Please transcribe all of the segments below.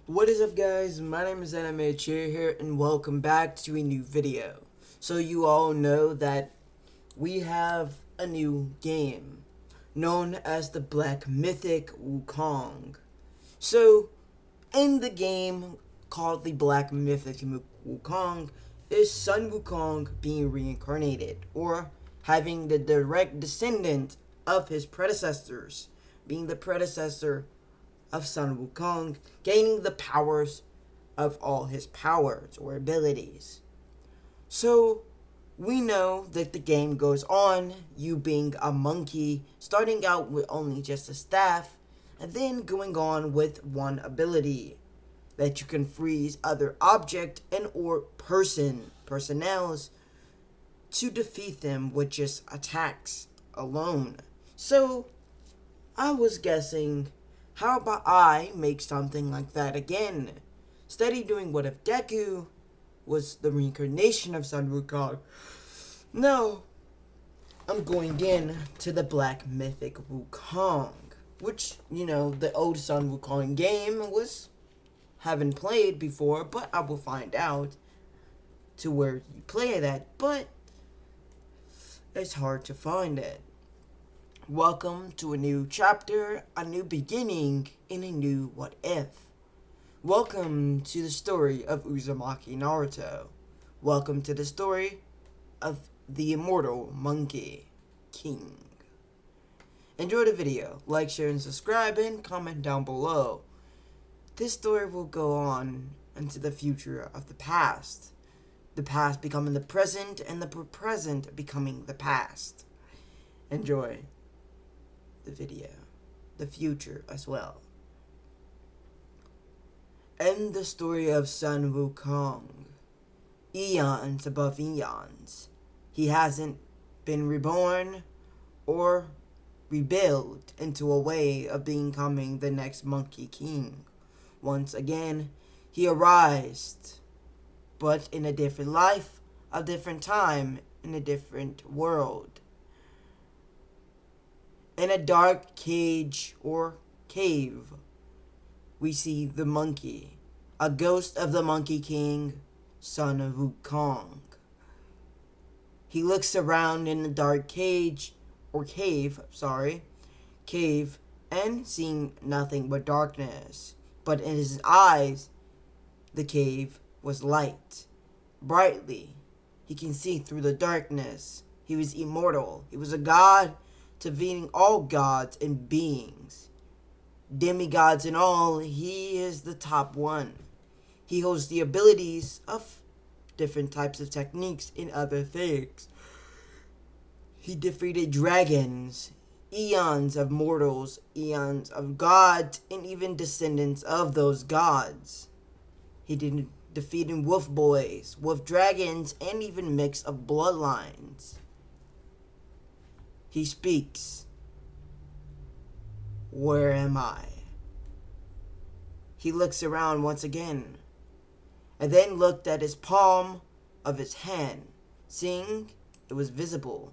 What is up, guys? My name is Anime Cheer here, and welcome back to a new video. So you all know that we have a new game known as the Black Mythic Wukong. So in the game called the Black Mythic Wukong is Sun Wukong being reincarnated, or having the direct descendant of his predecessors, being the predecessor of Sun Wukong, gaining the powers of all his powers or abilities. So, we know that the game goes on, you being a monkey, starting out with only just a staff, and then going on with one ability that you can freeze other object and or personnels to defeat them with just attacks alone. So, I was guessing, how about I make something like that again? Steady doing what if Deku was the reincarnation of Sun Wukong? No, I'm going in to the Black Mythic Wukong, which, the old Sun Wukong game was haven't played before, but I will find out to where you play that, but it's hard to find it. Welcome to a new chapter, a new beginning, and a new what if. Welcome to the story of Uzumaki Naruto. Welcome to the story of the immortal Monkey King. Enjoy the video, like, share, and subscribe, and comment down below. This story will go on into the future of the past becoming the present, and the present becoming the past. Enjoy the video, the future as well. And the story of Sun Wukong. Eons above eons. He hasn't been reborn or rebuilt into a way of becoming the next Monkey King. Once again, he arose, but in a different life, a different time, in a different world. In a dark cage or cave, we see the monkey, a ghost of the Monkey King, Sun Wukong. He looks around in the dark cage, or cave, and seeing nothing but darkness. But in his eyes, the cave was light. Brightly, he can see through the darkness. He was immortal. He was a god, defeating all gods and beings. Demigods and all, he is the top one. He holds the abilities of different types of techniques and other things. He defeated dragons, eons of mortals, eons of gods, and even descendants of those gods. He did defeating wolf boys, wolf dragons, and even mix of bloodlines. He speaks. Where am I? He looks around once again, and then looked at his palm of his hand, seeing it was visible.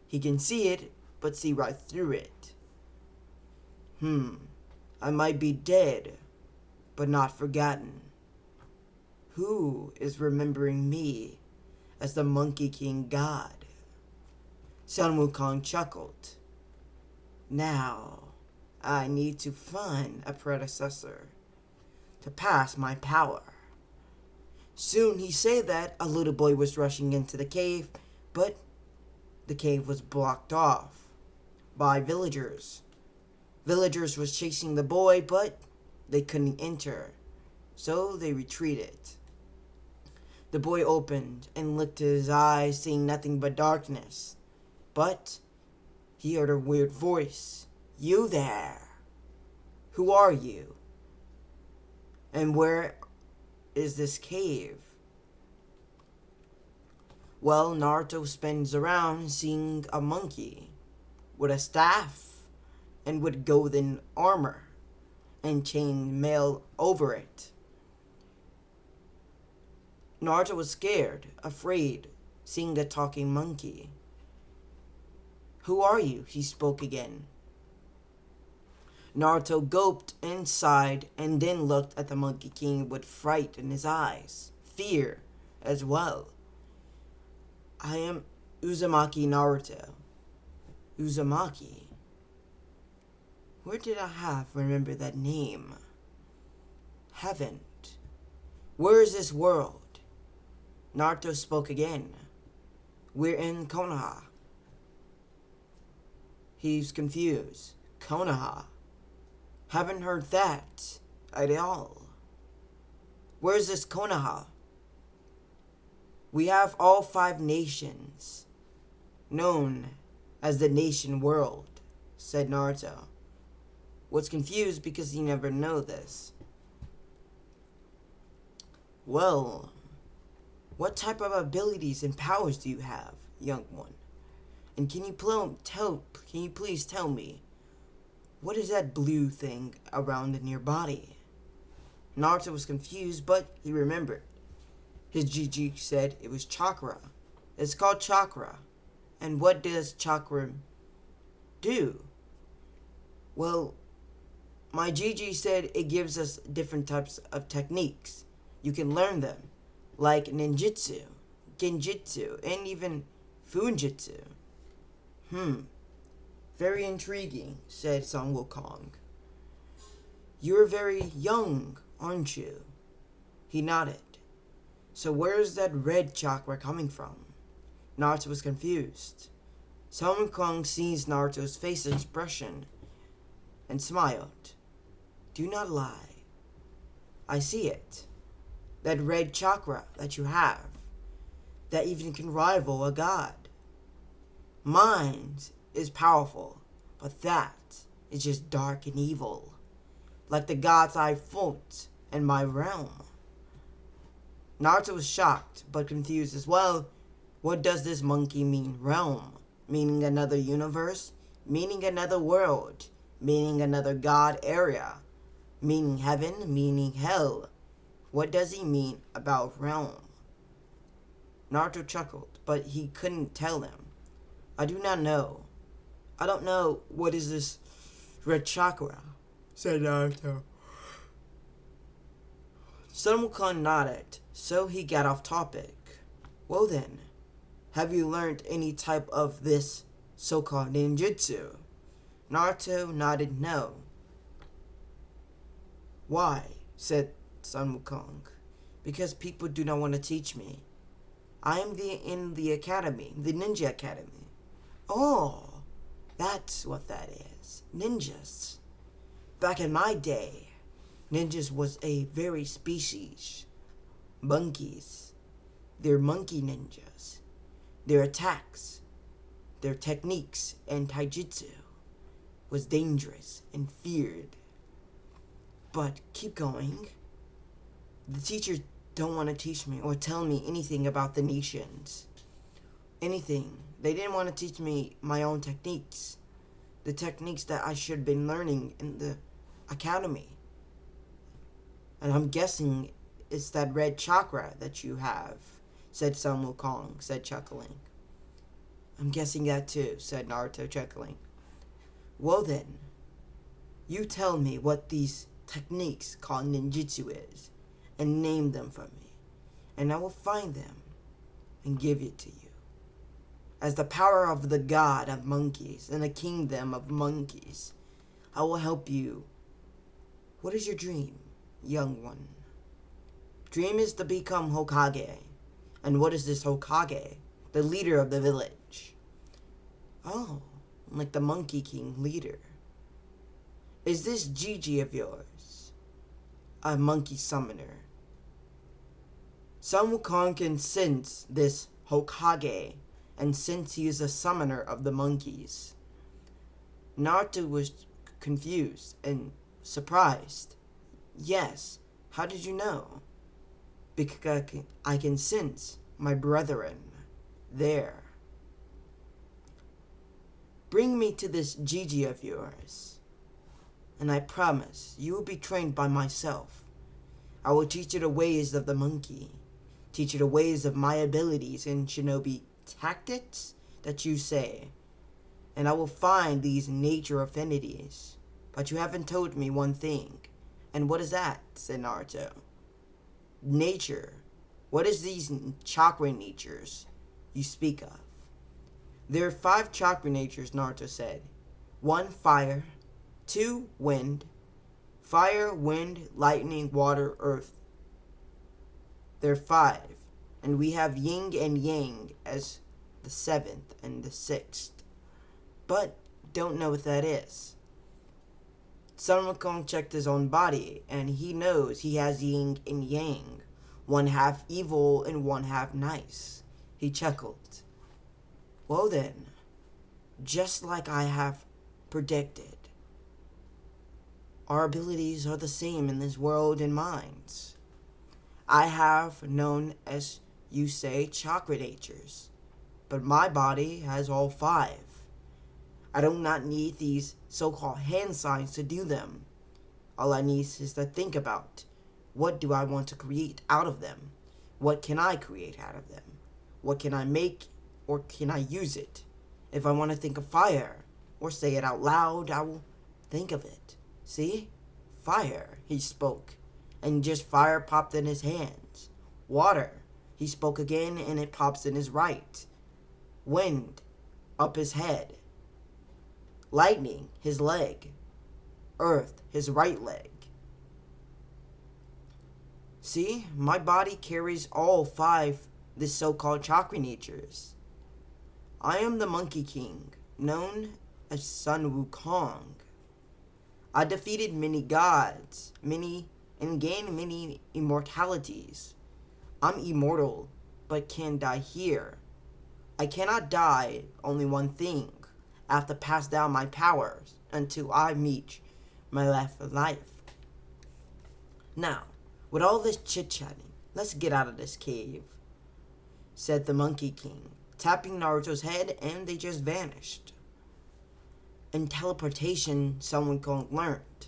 He can see it, but see right through it. I might be dead, but not forgotten. Who is remembering me as the Monkey King God? Sun Wukong chuckled. Now, I need to find a predecessor to pass my power. Soon he said that a little boy was rushing into the cave, but the cave was blocked off by villagers. Villagers was chasing the boy, but they couldn't enter, so they retreated. The boy opened and looked at his eyes, seeing nothing but darkness. But he heard a weird voice. You there? Who are you? And where is this cave? Well, Naruto spins around seeing a monkey with a staff and with golden armor and chain mail over it. Naruto was scared, afraid, seeing the talking monkey. Who are you? He spoke again. Naruto gulped and sighed and then looked at the Monkey King with fright in his eyes. Fear as well. I am Uzumaki Naruto. Uzumaki? Where did I remember that name? Haven't. Where is this world? Naruto spoke again. We're in Konoha. He's confused. Konoha? Haven't heard that at all. Where's this Konoha? We have all 5 nations, known as the nation world, said Naruto. Was confused because he never know this. Well, what type of abilities and powers do you have, young one? And can you please tell me, what is that blue thing around in your body? Naruto was confused, but he remembered. His GG said it was chakra. It's called chakra. And what does chakra do? Well, my GG said it gives us different types of techniques. You can learn them, like ninjutsu, genjutsu, and even funjutsu. Very intriguing, said Sun Wukong. You're very young, aren't you? He nodded. So where's that red chakra coming from? Naruto was confused. Sun Wukong sees Naruto's face expression and smiled. Do not lie. I see it. That red chakra that you have, that even can rival a god. Mine is powerful, but that is just dark and evil, like the gods I fought in my realm. Naruto was shocked, but confused as well. What does this monkey mean, realm? Meaning another universe? Meaning another world? Meaning another god area? Meaning heaven? Meaning hell? What does he mean about realm? Naruto chuckled, but he couldn't tell them. I do not know. I don't know what is this red chakra, said Naruto. Sun Wukong nodded, so he got off topic. Well then, have you learned any type of this so-called ninjutsu? Naruto nodded no. Why? Said Sun Wukong. Because people do not want to teach me. I am in the academy, the ninja academy. Oh, that's what that is. Ninjas. Back in my day, ninjas was a very species. Monkeys. They're monkey ninjas. Their attacks, their techniques, and taijutsu was dangerous and feared. But keep going. The teachers don't want to teach me or tell me anything about the nations. Anything. They didn't want to teach me my own techniques. The techniques that I should have been learning in the academy. And I'm guessing it's that red chakra that you have, said Sun Wukong, said chuckling. I'm guessing that too, said Naruto, chuckling. Well then, you tell me what these techniques called ninjutsu is, and name them for me, and I will find them and give it to you. As the power of the god of monkeys and the kingdom of monkeys, I will help you. What is your dream, young one? Dream is to become Hokage. And what is this Hokage? The leader of the village. Oh, like the Monkey King leader. Is this Gigi of yours a monkey summoner? Sun Wukong can sense this Hokage, and since he is a summoner of the monkeys. Naruto was confused and surprised. Yes, how did you know? Because I can sense my brethren there. Bring me to this Gigi of yours, and I promise you will be trained by myself. I will teach you the ways of the monkey, teach you the ways of my abilities in shinobi tactics that you say, and I will find these nature affinities. but you haven't told me one thing. And what is that? Said Naruto. Nature. What is these chakra natures you speak of? There are 5 chakra natures, Naruto said. 1, fire. 2, wind. Fire, wind, lightning, water, earth. There are 5. And we have yin and yang as the 7th and the 6th. But don't know what that is. Sun Wukong checked his own body, and he knows he has yin and yang, one half evil and one half nice. He chuckled. Well then, just like I have predicted, our abilities are the same in this world and minds. I have known, as you say, chakra natures, but my body has all 5. I do not need these so-called hand signs to do them. All I need is to think about, what do I want to create out of them? What can I create out of them? What can I make, or can I use it? If I want to think of fire, or say it out loud, I will think of it. See? Fire, he spoke, and just fire popped in his hands. Water, he spoke again, and it pops in his right. Wind, up his head. Lightning, his leg. Earth, his right leg. See, my body carries all 5 the so-called chakra natures. I am the Monkey King, known as Sun Wukong. I defeated many gods, and gained many immortalities. I'm immortal, but can die here. I cannot die, only one thing. I have to pass down my powers until I meet my life. Now, with all this chit-chatting, let's get out of this cave, said the Monkey King, tapping Naruto's head, and they just vanished. In teleportation, Sun Wukong learned.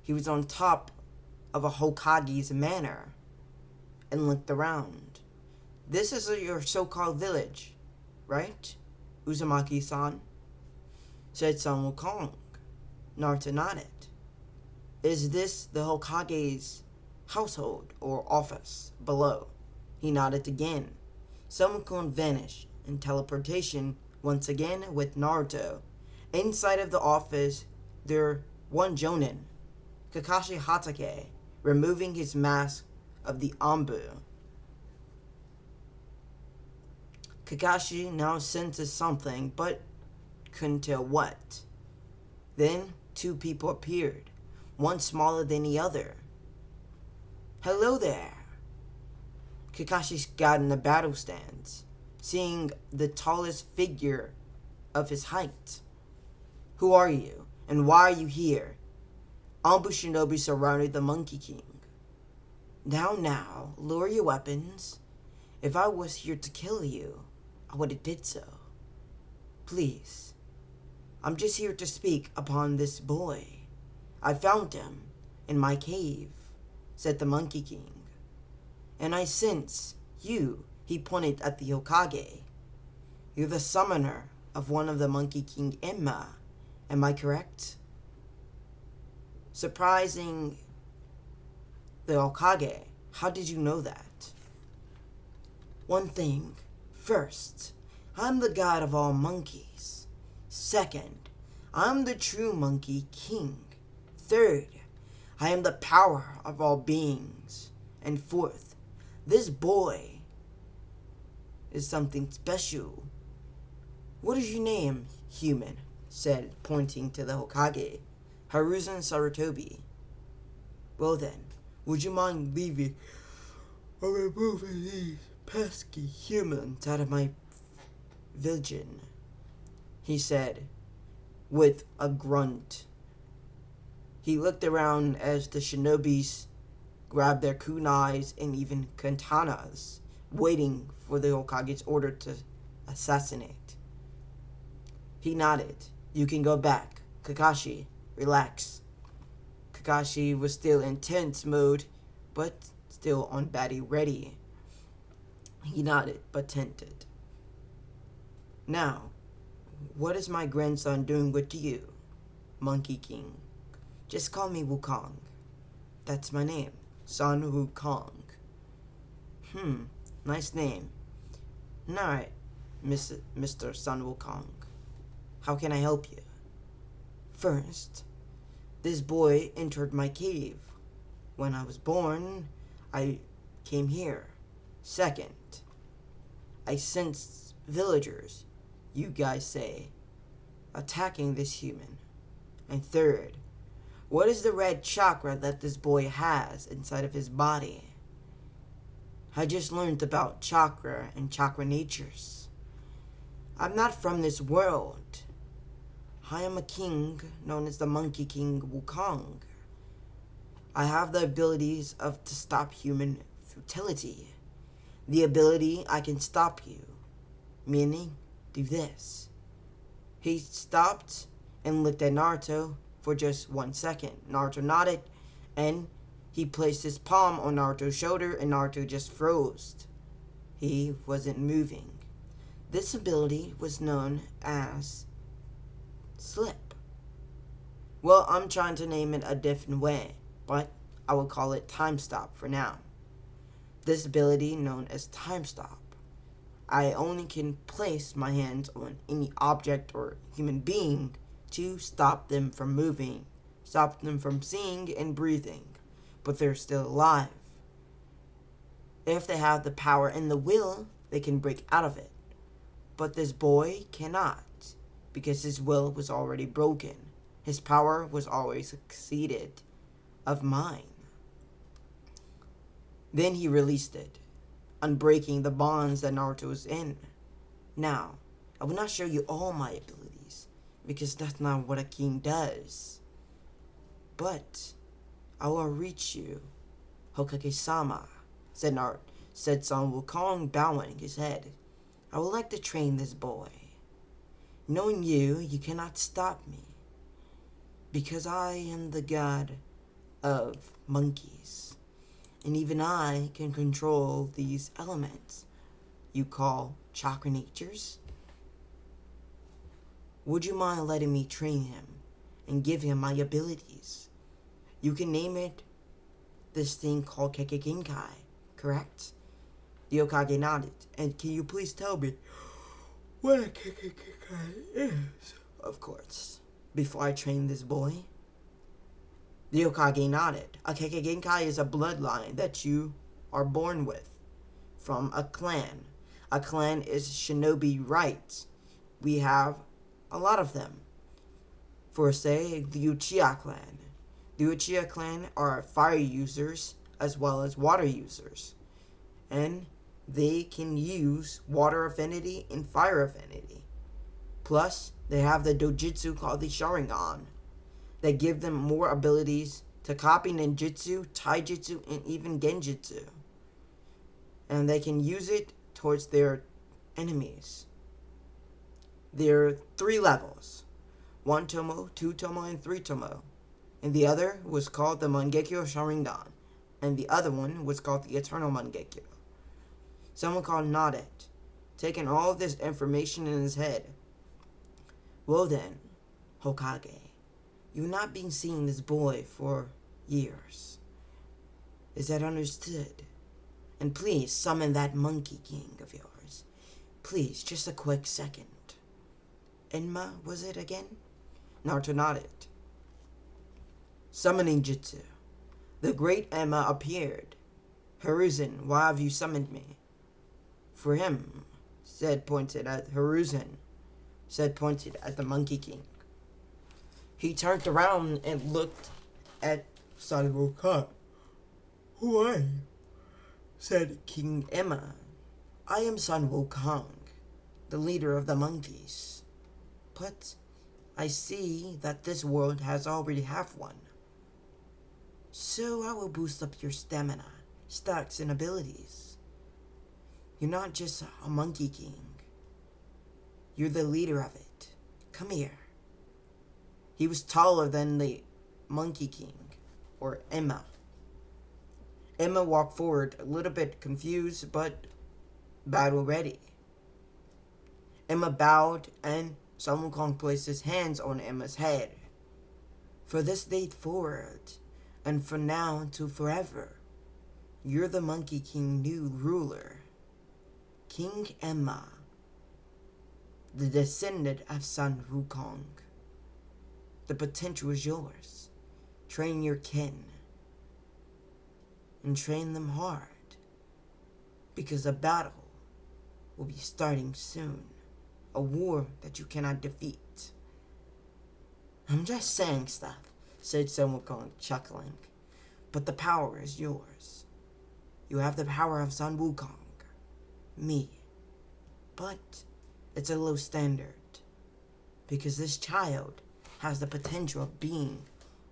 He was on top of a Hokage's manor and looked around. This is your so-called village, right, Uzumaki-san? Said Sun Wukong. Naruto nodded. Is this the Hokage's household or office below? He nodded again. Sun Wukong vanished in teleportation once again with Naruto. Inside of the office, there one Jonin, Kakashi Hatake, removing his mask of the Anbu. Kakashi now senses something, but couldn't tell what. Then 2 people appeared, one smaller than the other. Hello there. Kakashi got in the battle stance, seeing the tallest figure of his height. Who are you, and why are you here? Anbu shinobi surrounded the Monkey King. Now, lower your weapons. If I was here to kill you, I would have did so. Please. I'm just here to speak upon this boy. I found him in my cave, said the Monkey King. And I sense you, he pointed at the Hokage. You're the summoner of one of the Monkey King Emma. Am I correct? Surprising the Hokage. How did you know that? One thing. First, I'm the god of all monkeys. Second, I'm the true Monkey King. Third, I am the power of all beings. And fourth, this boy is something special. What is your name, human? Said, pointing to the Hokage, Hiruzen Sarutobi. Well then, would you mind leaving or removing these pesky humans out of my vision? He said, with a grunt. He looked around as the shinobis grabbed their kunais and even katanas, waiting for the Hokage's order to assassinate. He nodded. You can go back. Kakashi, relax. Kakashi was still in tense mode, but still on battle ready. He nodded, but tented. Now, what is my grandson doing with you, Monkey King? Just call me Wukong. That's my name. Sun Wukong. Nice name. Alright, Mr. Sun Wukong. How can I help you? First, this boy entered my cave. When I was born, I came here. Second, I sensed villagers, you guys say, attacking this human. And third, what is the red chakra that this boy has inside of his body? I just learned about chakra and chakra natures. I'm not from this world. I am a king known as the Monkey King Wukong. I have the abilities to stop human futility. The ability I can stop you. Meaning, do this. He stopped and looked at Naruto for just 1 second. Naruto nodded, and he placed his palm on Naruto's shoulder, and Naruto just froze. He wasn't moving. This ability was known as Slip. Well, I'm trying to name it a different way, but I will call it Time Stop for now. This ability, known as Time Stop, I only can place my hands on any object or human being to stop them from moving, stop them from seeing and breathing, but they're still alive. If they have the power and the will, they can break out of it. But this boy cannot, because his will was already broken. His power was always exceeded of mine. Then he released it, unbreaking the bonds that Naruto was in. Now, I will not show you all my abilities, because that's not what a king does. But I will reach you, Hokage-sama, said Sun Wukong, bowing his head. I would like to train this boy. Knowing you cannot stop me, because I am the god of monkeys, and even I can control these elements you call chakra natures. Would you mind letting me train him and give him my abilities? You can name it this thing called Kekkei, correct? The Hokage nodded. And can you please tell me what a Kekkei is? Of course. Before I train this boy. The Hokage nodded. A Kekkei is a bloodline that you are born with from a clan. A clan is shinobi rights. We have a lot of them. For say, the Uchiha clan. The Uchiha clan are fire users as well as water users. And they can use water affinity and fire affinity. Plus, they have the dojutsu called the Sharingan that give them more abilities to copy ninjutsu, taijutsu, and even genjutsu. And they can use it towards their enemies. There are 3 levels. 1 Tomo, 2 Tomo, and 3 Tomo. And the other was called the Mangekyo Sharingan. And the other one was called the Eternal Mangekyo. Someone called nodded, taking all of this information in his head. Well then, Hokage, you've not been seeing this boy for years. Is that understood? And please summon that Monkey King of yours. Please, just a quick second. Enma, was it again? Naruto nodded. Summoning Jutsu. The great Enma appeared. Hiruzen, why have you summoned me? For him, pointed at the Monkey King. He turned around and looked at Sun Wukong. Who are you? Said King Emma. I am Sun Wukong, the leader of the monkeys. But I see that this world has already have one. So I will boost up your stamina, stats, and abilities. You're not just a Monkey King. You're the leader of it. Come here. He was taller than the Monkey King, or Emma. Emma walked forward, a little bit confused, but battle ready. Emma bowed, and Sun Wukong placed his hands on Emma's head. For this day forward, and from now to forever, you're the Monkey King new ruler, King Emma, the descendant of Sun Wukong. The potential is yours. Train your kin, and train them hard, because a battle will be starting soon. A war that you cannot defeat. I'm just saying stuff, said Sun Wukong, chuckling. But the power is yours. You have the power of Sun Wukong. Me. But it's a low standard. Because this child has the potential of being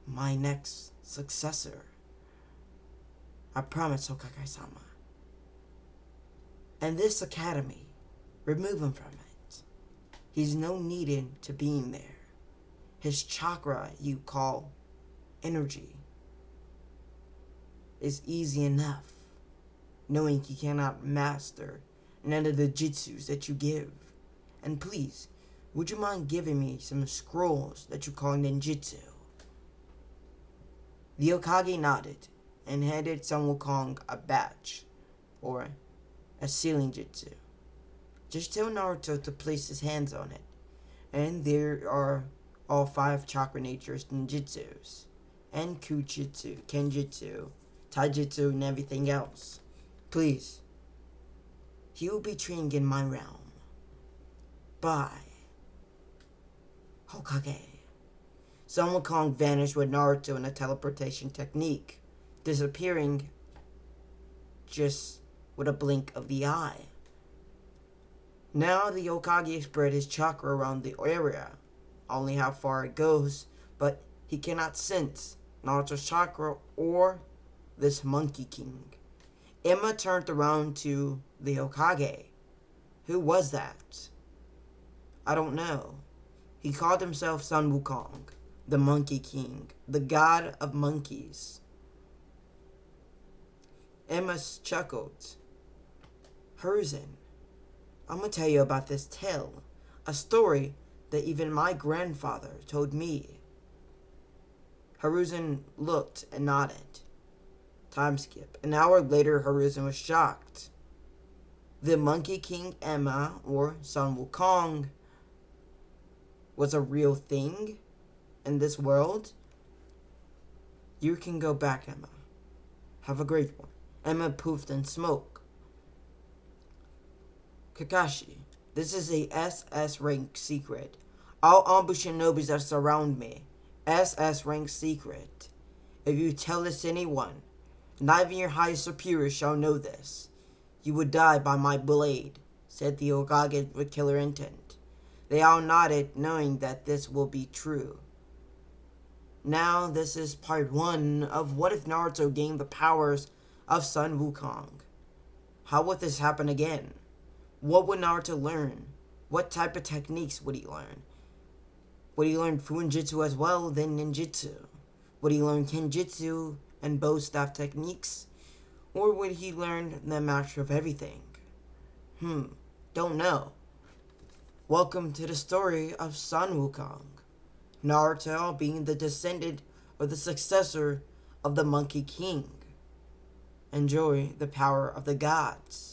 my next successor. I promise, Hokage-sama. And this academy, remove him from it. He's no needed to being there. His chakra, you call energy, is easy enough, knowing he cannot master none of the jutsus that you give. And please, would you mind giving me some scrolls that you call ninjutsu? The Hokage nodded and handed Sun Wukong a badge, or a sealing jutsu. Just tell Naruto to place his hands on it, and there are all 5 chakra natures ninjutsus, and kujutsu, kenjutsu, taijutsu, and everything else. Please, he will be trained in my realm. Bye, Hokage. Sun Wukong vanished with Naruto in a teleportation technique, disappearing just with a blink of the eye. Now the Hokage spread his chakra around the area, only how far it goes, but he cannot sense Naruto's chakra or this Monkey King. Emma turned around to the Hokage. Who was that? I don't know. He called himself Sun Wukong, the Monkey King, the god of monkeys. Emma chuckled. Hiruzen, I'm going to tell you about this tale, a story that even my grandfather told me. Hiruzen looked and nodded. Time skip. An hour later, Hiruzen was shocked. The Monkey King Emma, or Sun Wukong, was a real thing in this world. You can go back, Emma. Have a great one. Emma poofed in smoke. Kakashi, this is a SS rank secret. All Anbu shinobis that surround me, SS rank secret. If you tell this to anyone, not even your highest superior shall know this. You would die by my blade, said the Hokage with killer intent. They all nodded, knowing that this will be true. Now this is part 1 of what if Naruto gained the powers of Sun Wukong. How would this happen again? What would Naruto learn? What type of techniques would he learn? Would he learn Fuinjutsu as well, then ninjutsu? Would he learn kenjutsu and bow staff techniques? Or would he learn the master of everything? Don't know. Welcome to the story of Sun Wukong. Naruto being the descendant or the successor of the Monkey King. Enjoy the power of the gods.